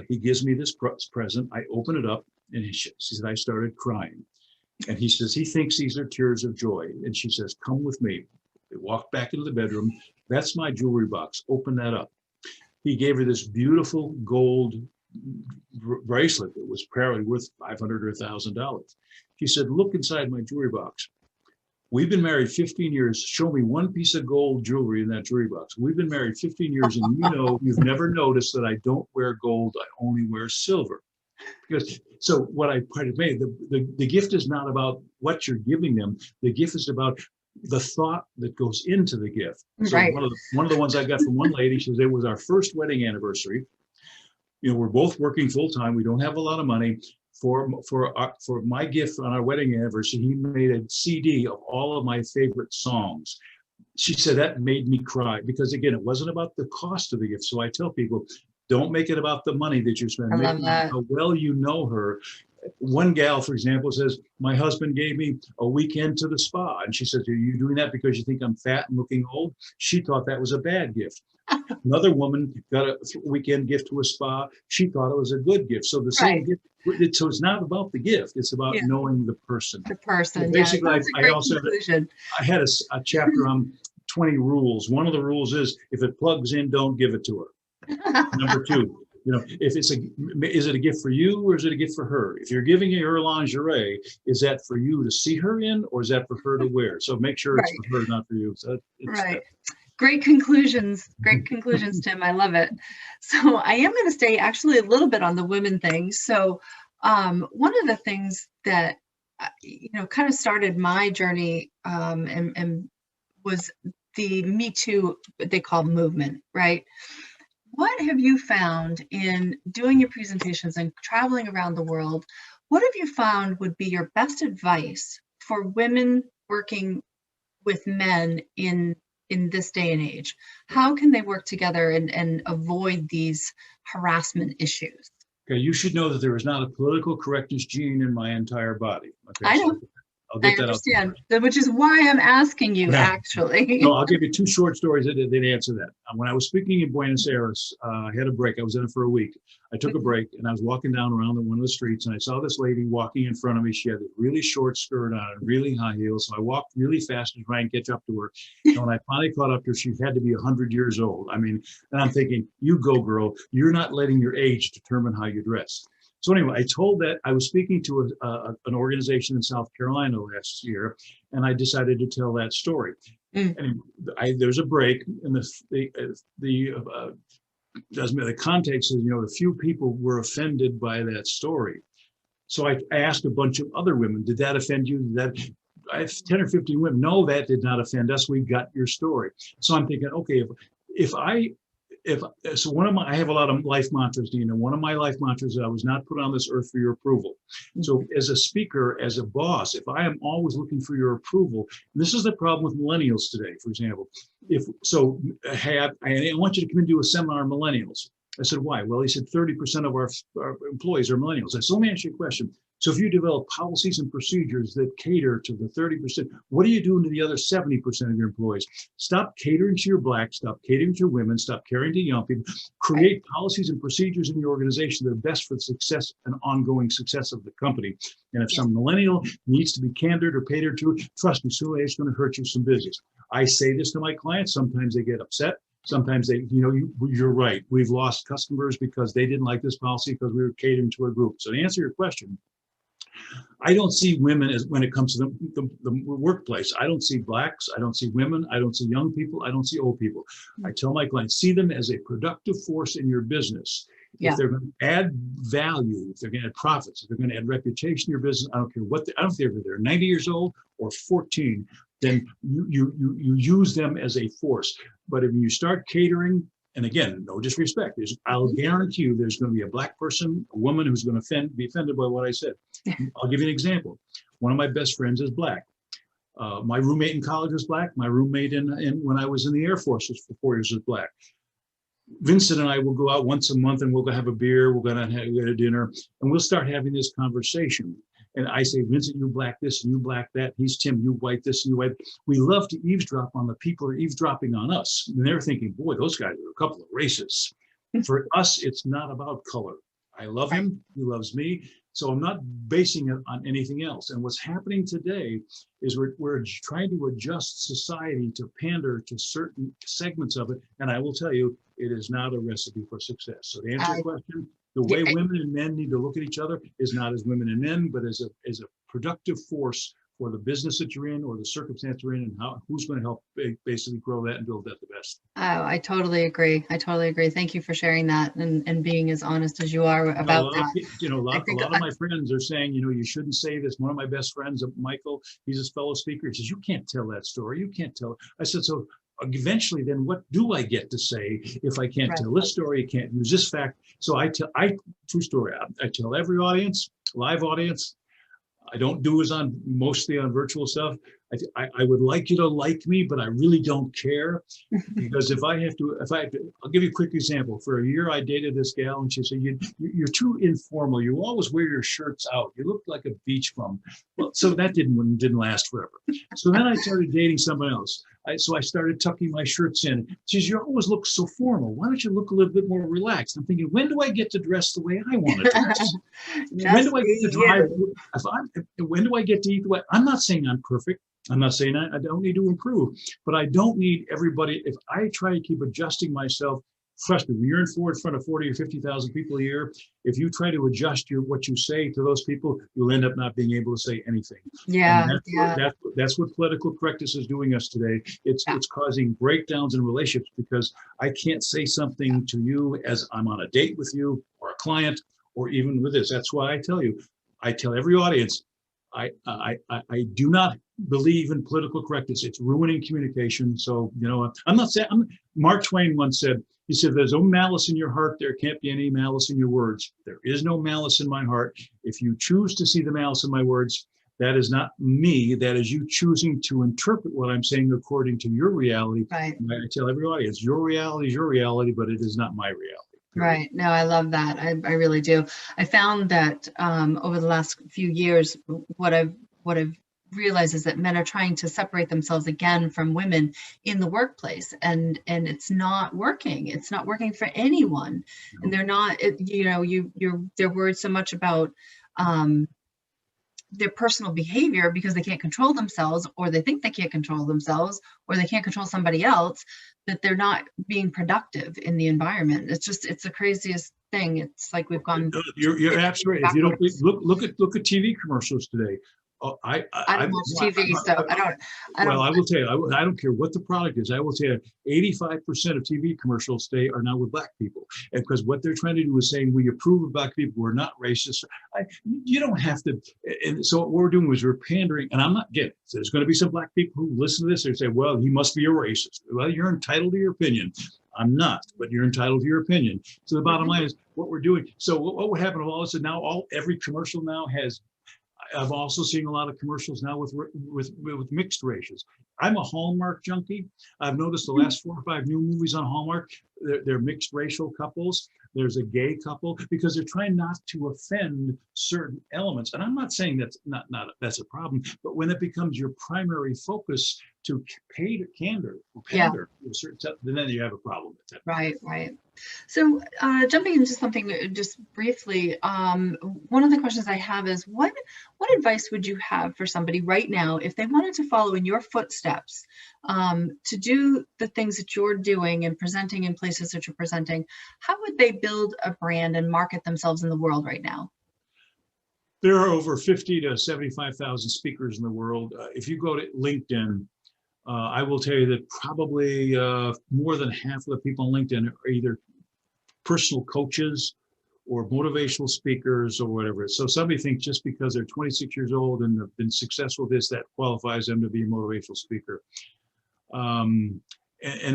He gives me this present. I open it up, and she said, I started crying. And he says, he thinks these are tears of joy. And she says, come with me. They walked back into the bedroom. That's my jewelry box. Open that up. He gave her this beautiful gold bracelet that was probably worth $500 or $1,000. She said, look inside my jewelry box. We've been married 15 years. Show me one piece of gold jewelry in that jewelry box. We've been married 15 years, and you've never noticed that I don't wear gold. I only wear silver. Because so what I made, the gift is not about what you're giving them. The gift is about the thought that goes into the gift. So right. One of the ones I got from one lady, she says, it was our first wedding anniversary. We're both working full time. We don't have a lot of money. For my gift on our wedding anniversary, he made a CD of all of my favorite songs. She said that made me cry because again, it wasn't about the cost of the gift. So I tell people, don't make it about the money that you spend. I Make love it that. how well you know her. One gal, for example, says, my husband gave me a weekend to the spa. And she says, are you doing that because you think I'm fat and looking old? She thought that was a bad gift. Another woman got a weekend gift to a spa. She thought it was a good gift. So the same Right. gift. So it's not about the gift. It's about Yeah. knowing the person. The So person. Yeah, basically, that's a I great also conclusion. I had a chapter on 20 rules. One of the rules is if it plugs in, don't give it to her. Number two, if is it a gift for you or is it a gift for her? If you're giving her lingerie, is that for you to see her in or is that for her to wear? So make sure it's Right. for her, not for you. So Right. Great conclusions. Great conclusions, Tim. I love it. So I am going to stay actually a little bit on the women thing. So one of the things that kind of started my journey and was the Me Too, what they call movement, right? What have you found in doing your presentations and traveling around the world? What have you found would be your best advice for women working with men in this day and age? How can they work together and avoid these harassment issues? Okay, you should know that there is not a political correctness gene in my entire body. Okay, I so know, I'll I get that out there. understand, which is why I'm asking you, Yeah. No, actually. I'll give you two short stories that answer that. When I was speaking in Buenos Aires, I had a break. I was in it for a week. I took a break and I was walking down around one of the streets and I saw this lady walking in front of me. She had a really short skirt on and really high heels. So I walked really fast to try and catch up to her. And when I finally caught up to her, she had to be 100 years old. I mean, and I'm thinking, you go, girl. You're not letting your age determine how you dress. So anyway, I told that I was speaking to an organization in South Carolina last year, and I decided to tell that story. And there's a break, and the context is, a few people were offended by that story. So I asked a bunch of other women, did that offend you? I have 10 or 15 women. No, that did not offend us. We got your story. So I'm thinking, okay, I have a lot of life mantras, Dina. One of my life mantras is I was not put on this earth for your approval. So as a speaker, as a boss, if I am always looking for your approval, this is the problem with millennials today, for example. I want you to come and do a seminar on millennials. I said, why? Well, he said 30% of our employees are millennials. I said, let me ask you a question. So if you develop policies and procedures that cater to the 30%, what are you doing to the other 70% of your employees? Stop catering to your blacks, stop catering to your women, stop catering to young people. Create policies and procedures in your organization that are best for the success and ongoing success of the company. And if some millennial needs to be catered or catered to, trust me, sooner or later it's going to hurt you some business. I say this to my clients. Sometimes they get upset. Sometimes you're right. We've lost customers because they didn't like this policy because we were catering to a group. So to answer your question, I don't see women as when it comes to the workplace. I don't see blacks. I don't see women. I don't see young people. I don't see old people. I tell my clients, see them as a productive force in your business. Yeah. If they're going to add value, if they're going to add profits, if they're going to add reputation to your business, I don't care I don't care if they're 90 years old or 14, then you use them as a force. But if you start catering, and again, no disrespect, I'll guarantee you there's going to be a black person, a woman who's going to be offended by what I said. I'll give you an example. One of my best friends is black. My roommate in college was black. My roommate when I was in the Air Force for 4 years was black. Vincent and I will go out once a month and we'll go have a beer. We're going to go to dinner and we'll start having this conversation. And I say, Vincent, you black this and you black that. He's Tim, you white this and you white. We love to eavesdrop on the people who are eavesdropping on us. And they're thinking, boy, those guys are a couple of racists. For us, it's not about color. I love him. He loves me. So I'm not basing it on anything else. And what's happening today is we're trying to adjust society to pander to certain segments of it. And I will tell you, it is not a recipe for success. So to answer your question, the way women and men need to look at each other is not as women and men, but as a productive force for the business that you're in or the circumstance you're in, and who's going to help basically grow that and build that the best. Oh, I totally agree. I totally agree. Thank you for sharing that and being as honest as you are about that. A lot of my friends are saying, you shouldn't say this. One of my best friends, Michael, he's a fellow speaker. He says, you can't tell that story. You can't tell it. I said, so eventually then what do I get to say if I can't tell this story, I can't use this fact? So true story, I tell every audience, live audience, I don't do mostly on virtual stuff. I would like you to like me, but I really don't care. Because I'll give you a quick example. For a year, I dated this gal, and she said, "You're too informal. You always wear your shirts out. You look like a beach bum." Well, so that didn't last forever. So then I started dating someone else. So I started tucking my shirts in. She says, "You always look so formal. Why don't you look a little bit more relaxed?" I'm thinking, when do I get to dress the way I want to dress? When do I get to drive? When do I get to eat the way? I'm not saying I'm perfect. I'm not saying I don't need to improve, but I don't need everybody. If I try to keep adjusting myself, trust me, when you're in front of 40 or 50,000 people a year, if you try to adjust what you say to those people, you'll end up not being able to say anything. Yeah, And that's what political correctness is doing us today. It's causing breakdowns in relationships because I can't say something to you as I'm on a date with you or a client or even with this. That's why I tell every audience, I do not believe in political correctness. It's ruining communication. So, I'm not saying, Mark Twain once said, he said, "There's no malice in your heart. There can't be any malice in your words." There is no malice in my heart. If you choose to see the malice in my words, that is not me. That is you choosing to interpret what I'm saying according to your reality. right. And I tell every audience, your reality is your reality, but it is not my reality. Right. No, I love that. I really do. I found that over the last few years, what I've realized is that men are trying to separate themselves again from women in the workplace, and it's not working. It's not working for anyone, and they're not. They're worried so much about their personal behavior because they can't control themselves, or they think they can't control themselves, or they can't control somebody else, that they're not being productive in the environment. It's the craziest thing. It's like we've gone. You're absolutely right. If you don't look at TV commercials today. I don't watch TV, so I don't. Well, I will tell you, I don't care what the product is. I will tell you, 85% of TV commercials today are now with Black people, and because what they're trying to do is saying we approve of Black people, we're not racist. You don't have to. And so what we're doing is we're pandering, and I'm not getting it. So there's going to be some Black people who listen to this and say, "Well, he must be a racist." Well, you're entitled to your opinion. I'm not, but you're entitled to your opinion. So the bottom line is what we're doing. So what would happen? All of a sudden now, every commercial now has. I've also seen a lot of commercials now with mixed races. I'm a Hallmark junkie. I've noticed the last 4 or 5 new movies on Hallmark, they're mixed racial couples. There's a gay couple because they're trying not to offend certain elements. And I'm not saying that's not that's a problem, but when it becomes your primary focus to pay to pander to a certain stuff, then you have a problem with that. Right. So jumping into something just briefly, one of the questions I have is what advice would you have for somebody right now if they wanted to follow in your footsteps, to do the things that you're doing and presenting in places that you're presenting? How would they build a brand and market themselves in the world right now? There are over 50 to 75,000 speakers in the world. If you go to LinkedIn, I will tell you that probably more than half of the people on LinkedIn are either personal coaches or motivational speakers or whatever. So somebody thinks just because they're 26 years old and have been successful this, that qualifies them to be a motivational speaker. And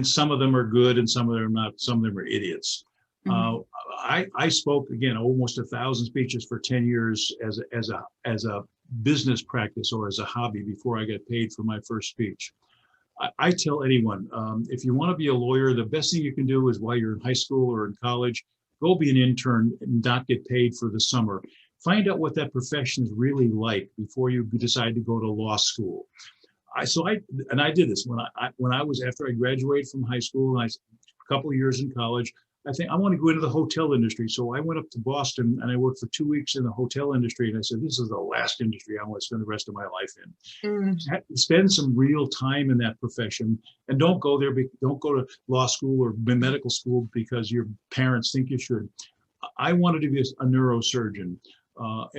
some of them are good and some of them are not. Some of them are idiots. I spoke, again, almost 1,000 speeches for 10 years as a business practice or as a hobby before I got paid for my first speech. I tell anyone, if you want to be a lawyer, the best thing you can do is while you're in high school or in college, go be an intern and not get paid for the summer. Find out what that profession is really like before you decide to go to law school. I did this after I graduated from high school, and a couple of years in college. I think I want to go into the hotel industry. So I went up to Boston and I worked for 2 weeks in the hotel industry. And I said, this is the last industry I want to spend the rest of my life in. Spend some real time in that profession, and don't go to law school or medical school because your parents think you should. I wanted to be a neurosurgeon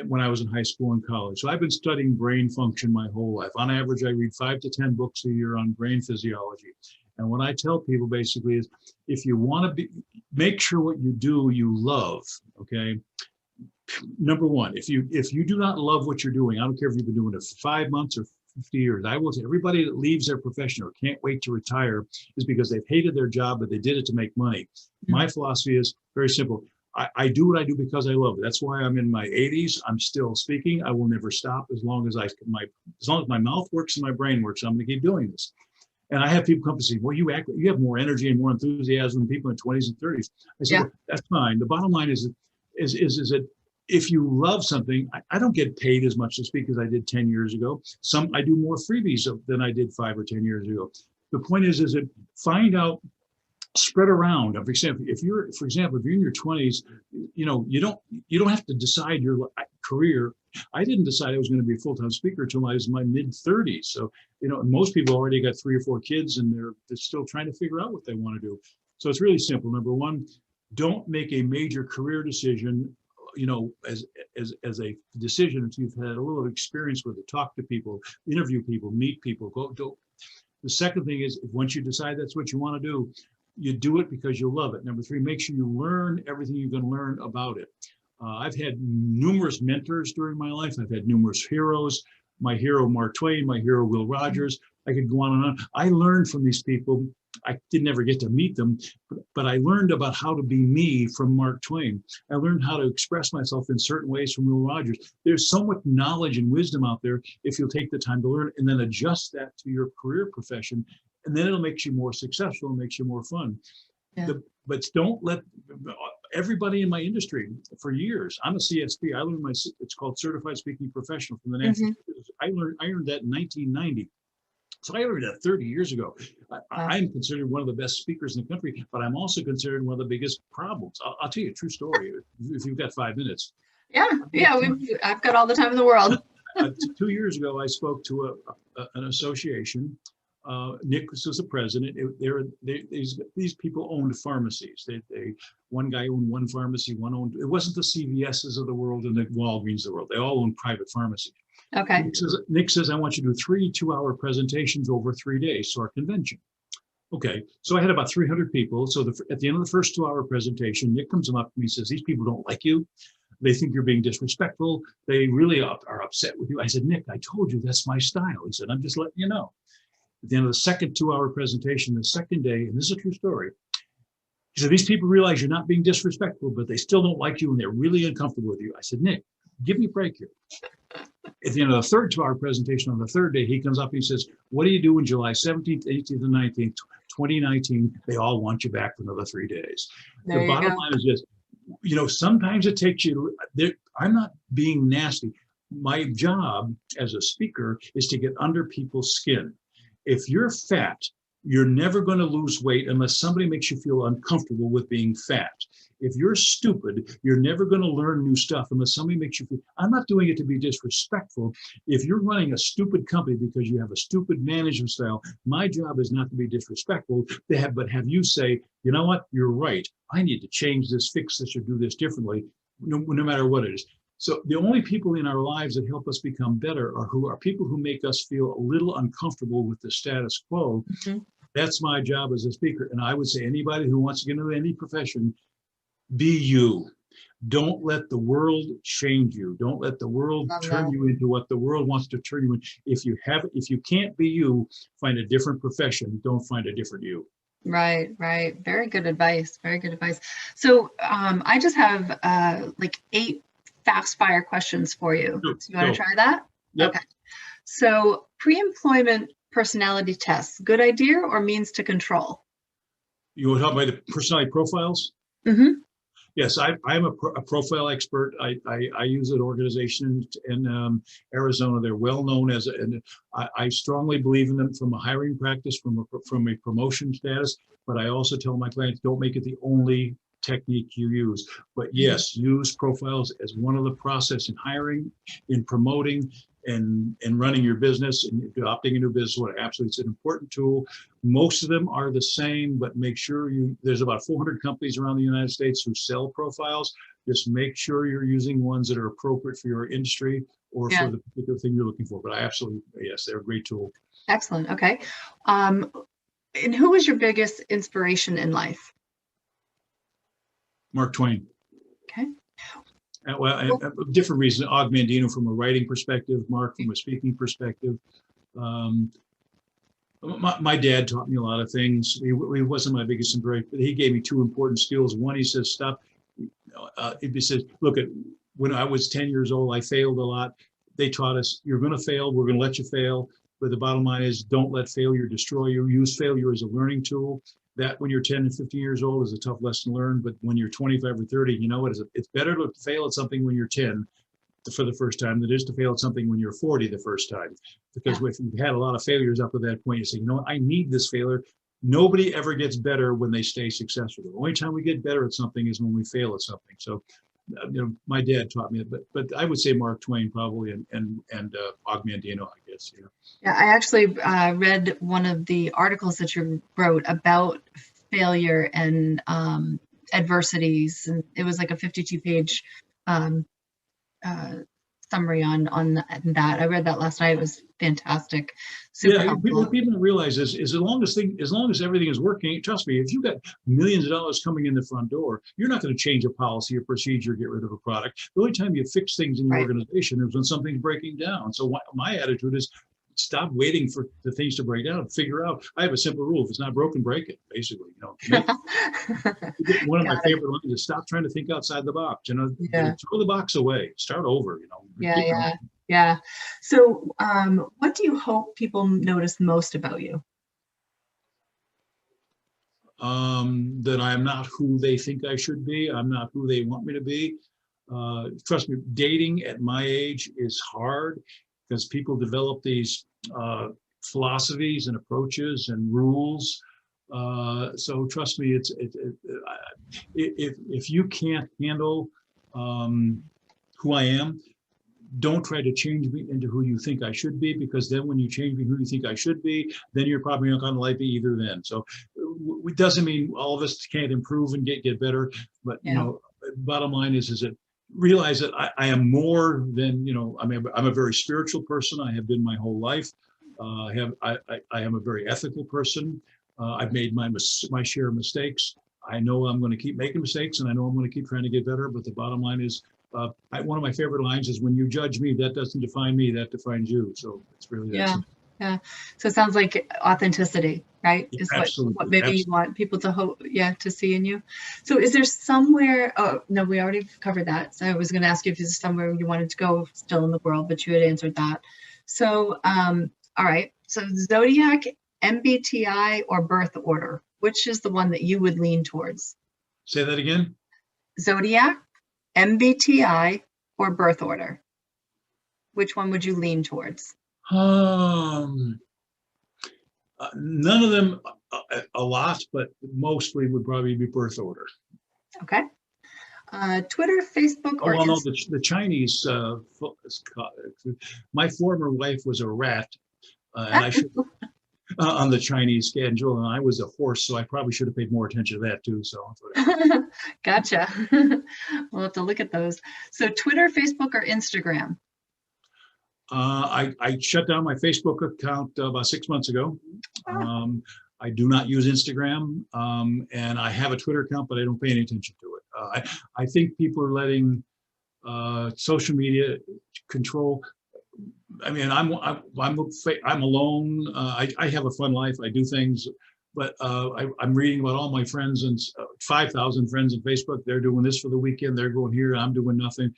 when I was in high school and college. So I've been studying brain function my whole life. On average, I read 5 to 10 books a year on brain physiology. And what I tell people basically is, if you want to make sure what you do, you love, okay? Number one, if you do not love what you're doing, I don't care if you've been doing it for 5 months or 50 years, I will say everybody that leaves their profession or can't wait to retire is because they've hated their job, but they did it to make money. My philosophy is very simple. I do what I do because I love it. That's why I'm in my 80s. I'm still speaking. I will never stop as long as as long as my mouth works and my brain works. I'm going to keep doing this. And I have people come and say, well, you have more energy and more enthusiasm than people in 20s and 30s. I said, well, that's fine. The bottom line is that if you love something, I don't get paid as much to speak as I did 10 years ago. I do more freebies than I did 5 or 10 years ago. The point is that find out, spread around. For example, if you're in your 20s, you don't have to decide your career. I didn't decide I was going to be a full-time speaker until I was in my mid-30s. So, most people already got 3 or 4 kids and they're still trying to figure out what they want to do. So it's really simple. Number one, don't make a major career decision, as a decision that you've had a little experience with it. Talk to people, interview people, meet people. Go. The second thing is, once you decide that's what you want to do, you do it because you love it. Number 3, make sure you learn everything you can learn about it. I've had numerous mentors during my life. I've had numerous heroes. My hero, Mark Twain, my hero, Will Rogers. I could go on and on. I learned from these people. I didn't ever get to meet them, but I learned about how to be me from Mark Twain. I learned how to express myself in certain ways from Will Rogers. There's so much knowledge and wisdom out there if you'll take the time to learn and then adjust that to your career profession. And then it'll make you more successful and makes you more fun. Yeah. But don't let everybody in my industry for years. I'm a CSP. I learned it's called Certified Speaking Professional from the National. I earned that in 1990. So I learned that 30 years ago. I'm considered one of the best speakers in the country, but I'm also considered one of the biggest problems. I'll tell you a true story if you've got 5 minutes. Yeah. I've got all the time in the world. 2 years ago, I spoke to an association. Nick was the president. These people owned pharmacies. One guy owned one pharmacy. It wasn't the CVS's of the world and the Walgreens of the world. They all owned private pharmacies. Okay. Nick says, I want you to do 3 2-hour presentations over 3 days to our convention. Okay, so I had about 300 people. So at the end of the first 2-hour presentation, Nick comes up to me and says, these people don't like you. They think you're being disrespectful. They really are upset with you. I said, Nick, I told you that's my style. He said, I'm just letting you know. At the end of the second 2-hour presentation, the second day, and this is a true story, he said, these people realize you're not being disrespectful, but they still don't like you and they're really uncomfortable with you. I said, Nick, give me a break here. At the end of the third 2-hour presentation on the third day, he comes up and he says, what do you do on July 17th, 18th, and 19th, 2019? They all want you back for another 3 days. The bottom line is this, sometimes it takes you, I'm not being nasty. My job as a speaker is to get under people's skin. If you're fat, you're never going to lose weight unless somebody makes you feel uncomfortable with being fat. If you're stupid, you're never going to learn new stuff unless somebody makes you feel, I'm not doing it to be disrespectful. If you're running a stupid company because you have a stupid management style, my job is not to be disrespectful, but have you say, you know what, you're right. I need to change this, fix this, or do this differently, no matter what it is. So the only people in our lives that help us become better are people who make us feel a little uncomfortable with the status quo. That's my job as a speaker. And I would say anybody who wants to get into any profession, be you. Don't let the world change you. Don't let the world turn you into what the world wants to turn you in. If you can't be you, find a different profession. Don't find a different you. Right. Very good advice. Very good advice. So I just have 8 fast fire questions for you. So you want to try that? Yep. Okay. So pre-employment personality tests, good idea or means to control? You want to talk about the personality profiles? Yes, I'm a profile expert. I use an organization in Arizona. They're well known and I strongly believe in them from a hiring practice, from a promotion status. But I also tell my clients, don't make it the only technique you use. But yes, use profiles as one of the process in hiring, in promoting, and running your business and adopting a new business. Absolutely, it's an important tool. Most of them are the same, but make sure there's about 400 companies around the United States who sell profiles. Just make sure you're using ones that are appropriate for your industry or for the particular thing you're looking for. But yes, they're a great tool. Excellent. Okay. And who was your biggest inspiration in life? Mark Twain. Okay. Well, different reasons. Og Mandino from a writing perspective, Mark from a speaking perspective. My dad taught me a lot of things. He wasn't my biggest inspiration, but he gave me 2 important skills. One, he says, stop. It says, look, when I was 10 years old, I failed a lot. They taught us, you're going to fail. We're going to let you fail. But the bottom line is, don't let failure destroy you. Use failure as a learning tool. That when you're 10 and 15 years old is a tough lesson to learn. But when you're 25 or 30, you know what? It's better to fail at something when you're 10 for the first time than it is to fail at something when you're 40 the first time. Because if you've had a lot of failures up to that point, you say, you know, I need this failure. Nobody ever gets better when they stay successful. The only time we get better at something is when we fail at something. So, you know, my dad taught me it, but I would say Mark Twain probably, and Og Mandino, I guess. Yeah. Yeah, I actually read one of the articles that you wrote about failure and adversities, and it was like a 52-page summary on that. I read that last night. It was fantastic. Super helpful. What people realize is as long as everything is working, trust me, if you've got millions of dollars coming in the front door, you're not going to change a policy or procedure, get rid of a product. The only time you fix things in your organization is when something's breaking down. So my attitude is, stop waiting for the things to break down. Figure out. I have a simple rule: if it's not broken, break it. Basically, you know. One of my favorite lines is, stop trying to think outside the box. You know, throw the box away. Start over. You know. Yeah. So, what do you hope people notice most about you? That I am not who they think I should be. I'm not who they want me to be. Trust me, dating at my age is hard because people develop these philosophies and approaches and rules. So trust me, if you can't handle who I am, don't try to change me into who you think I should be, because then when you change me who you think I should be, then you're probably not going to like me either then. So it doesn't mean all of us can't improve and get better, but you know, bottom line is that realize that I am more than, you know, I'm a very spiritual person. I have been my whole life. I am a very ethical person. I've made my share of mistakes. I know I'm going to keep making mistakes, and I know I'm going to keep trying to get better. But the bottom line is, one of my favorite lines is, when you judge me, that doesn't define me, that defines you. So it's really that simple. Yeah. So it sounds like authenticity, right? Yeah, is what maybe you want people to hope, to see in you. So is there somewhere, oh, no, we already covered that. So I was going to ask you if there's somewhere you wanted to go still in the world, but you had answered that. So, all right. So Zodiac, MBTI, or birth order, which is the one that you would lean towards? Say that again. Zodiac, MBTI, or birth order? Which one would you lean towards? None of them a lot, but mostly would probably be birth order. Okay. Twitter, Facebook, or no, the Chinese. My former wife was a rat, and I should on the Chinese schedule, and I was a horse, so I probably should have paid more attention to that too. So. Gotcha. We'll have to look at those. So Twitter, Facebook, or Instagram? I shut down my Facebook account about 6 months ago. I do not use Instagram, and I have a Twitter account, but I don't pay any attention to it. I think people are letting social media control. I mean, I'm alone. I have a fun life. I do things, but I'm reading about all my friends, and 5,000 friends on Facebook. They're doing this for the weekend. They're going here. I'm doing nothing.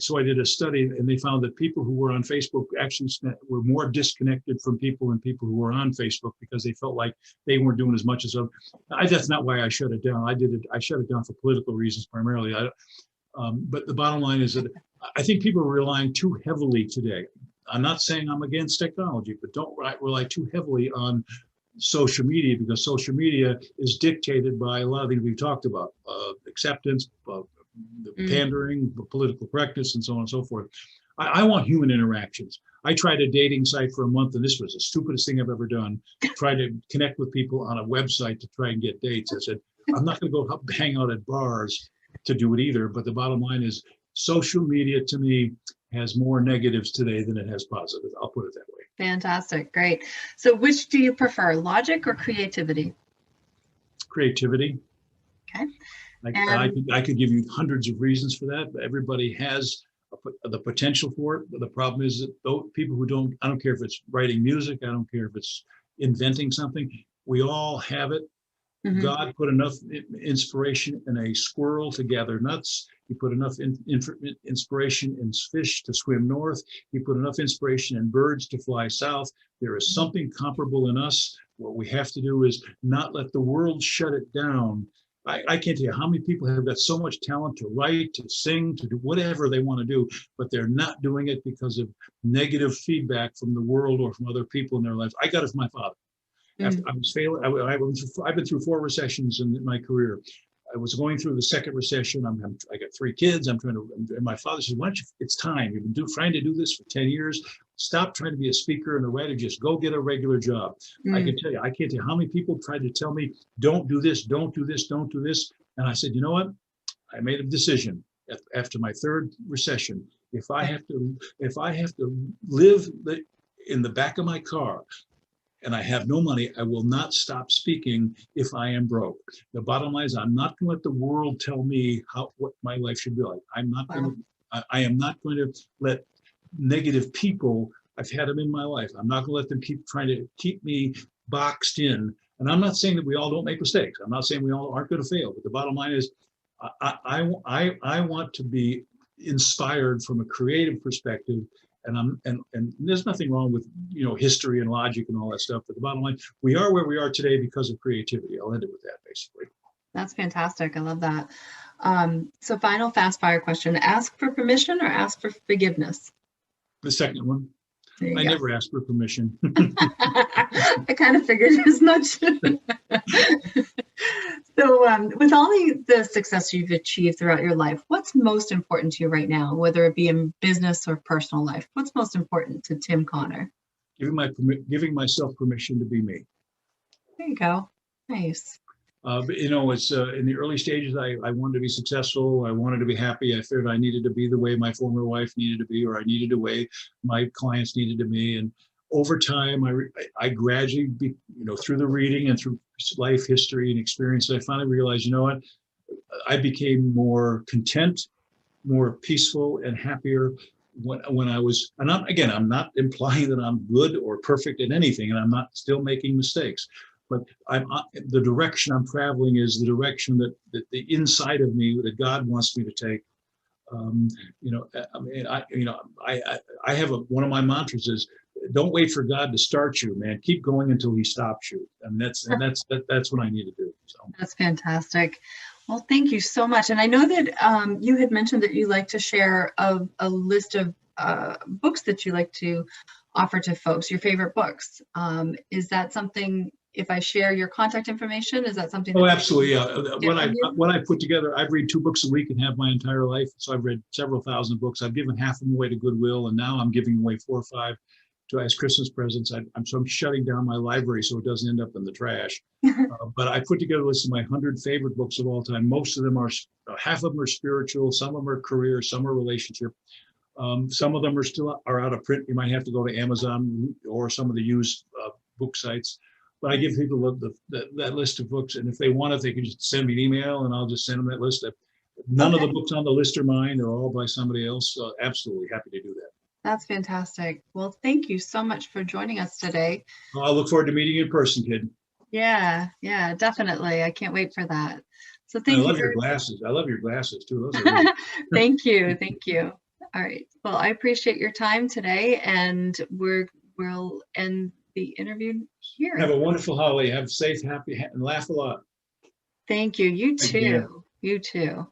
So I did a study, and they found that people who were on Facebook actually were more disconnected from people than people who were on Facebook, because they felt like they weren't doing as much as them. That's not why I shut it down. I shut it down for political reasons primarily. But the bottom line is that I think people are relying too heavily today. I'm not saying I'm against technology, but don't rely too heavily on social media, because social media is dictated by a lot of things we've talked about, acceptance, pandering, political correctness, and so on and so forth. I want human interactions. I tried a dating site for a month, and this was the stupidest thing I've ever done. Tried to connect with people on a website to try and get dates. I said, I'm not going to go hang out at bars to do it either. But the bottom line is, social media to me has more negatives today than it has positives. I'll put it that way. Fantastic. Great. So which do you prefer, logic or creativity? Creativity. Okay. I could give you hundreds of reasons for that, but everybody has the potential for it. But the problem is that those people who don't, I don't care if it's writing music, I don't care if it's inventing something, we all have it. Mhm. God put enough inspiration in a squirrel to gather nuts. He put enough inspiration in fish to swim north. He put enough inspiration in birds to fly south. There is something comparable in us. What we have to do is not let the world shut it down. I can't tell you how many people have got so much talent to write, to sing, to do whatever they want to do, but they're not doing it because of negative feedback from the world or from other people in their lives. I got it from my father. After Mm. I was failing, I've been through 4 recessions in my career. I was going through the second recession. I got 3 kids. I'm trying to, and my father said, "Why don't you? It's time. You've been trying to do this for 10 years. Stop trying to be a speaker and a writer. Just go get a regular job." I Mm. can tell you, I can't tell you how many people tried to tell me, "Don't do this, don't do this, don't do this." And I said, "You know what? I made a decision after my 3rd recession. If I have to live in the back of my car and I have no money, I will not stop speaking if I am broke." The bottom line is I'm not going to let the world tell me what my life should be like. I'm not Wow. going to, I am not going to let negative people, I've had them in my life. I'm not going to let them keep trying to keep me boxed in. And I'm not saying that we all don't make mistakes. I'm not saying we all aren't going to fail, but the bottom line is I want to be inspired from a creative perspective. And there's nothing wrong with history and logic and all that stuff. But the bottom line, we are where we are today because of creativity. I'll end it with that, basically. That's fantastic. I love that. So final fast fire question. Ask for permission or ask for forgiveness? The second one, There you I go. never ask for permission. I kind of figured as much. So with all the success you've achieved throughout your life, what's most important to you right now, whether it be in business or personal life? What's most important to Tim Connor? Giving myself permission to be me. There you go. Nice. But it's in the early stages, I wanted to be successful. I wanted to be happy. I figured I needed to be the way my former wife needed to be, or I needed the way my clients needed to be. And over time, I gradually, through the reading and through life history and experience, I finally realized, you know what? I became more content, more peaceful, and happier when I was. And I'm not implying that I'm good or perfect at anything, and I'm not still making mistakes. But the direction I'm traveling is the direction that the inside of me that God wants me to take. I have one of my mantras is, don't wait for God to start you, man. Keep going until He stops you, and that's what I need to do. So that's fantastic. Well, thank you so much. And I know that you had mentioned that you like to share a list of books that you like to offer to folks. Your favorite books. Is that something? If I share your contact information, is that something? Oh, absolutely. Yeah. What I put together, I've read 2 books a week and have my entire life. So I've read several thousand books. I've given half of them away to Goodwill, and now I'm giving away 4 or 5 as Christmas presents. I'm shutting down my library so it doesn't end up in the trash. But I put together a list of my 100 favorite books of all time. Most of them half of them are spiritual, some of them are career, some are relationship. Some of them are out of print. You might have to go to Amazon or some of the used book sites. But I give people that list of books, and if they want it, they can just send me an email, and I'll just send them that list. None of the books on the list are mine; they're all by somebody else. So absolutely happy to do that. That's fantastic. Well, thank you so much for joining us today. Well, I look forward to meeting you in person, kid. Yeah, definitely. I can't wait for that. So thank you. I love your glasses. I love your glasses too. Those are really Thank you. All right. Well, I appreciate your time today, and we'll end the interview here. Have a wonderful holiday. Have safe, happy, and laugh a lot. Thank you. You Thank you. too. You too.